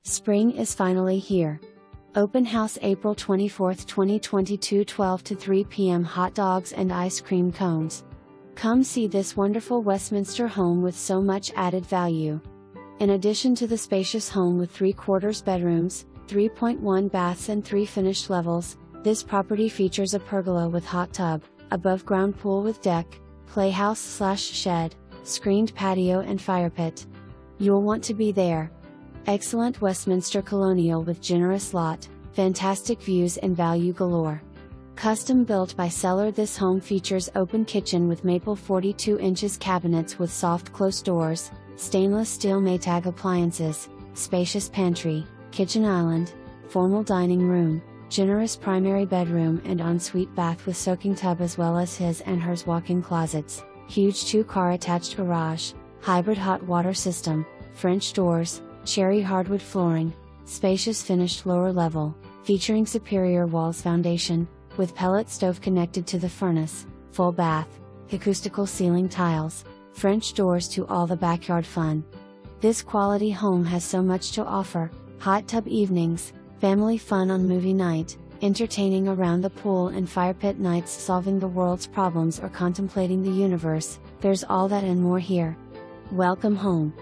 Spring is finally here. Open house April 24, 2022, 12 to 3 p.m. Hot dogs and ice cream cones. Come see this wonderful Westminster home with so much added value. In addition to the spacious home with 3/4 bedrooms, 3.1 baths and 3 finished levels, this property features a pergola with hot tub, above-ground pool with deck, playhouse/shed, screened patio and firepit. You'll want to be there. Excellent Westminster colonial with generous lot, fantastic views and value galore. Custom built by seller, this home features open kitchen with maple 42 inches cabinets with soft close doors, stainless steel Maytag appliances, spacious pantry, kitchen island, formal dining room, generous primary bedroom and ensuite bath with soaking tub, as well as his and hers walk-in closets, huge 2-car attached garage, hybrid hot water system, French doors, cherry hardwood flooring, spacious finished lower level, featuring superior walls foundation, with pellet stove connected to the furnace, full bath, acoustical ceiling tiles, French doors to all the backyard fun. This quality home has so much to offer: hot tub evenings, family fun on movie night, entertaining around the pool and fire pit nights, solving the world's problems or contemplating the universe. There's all that and more here. Welcome home.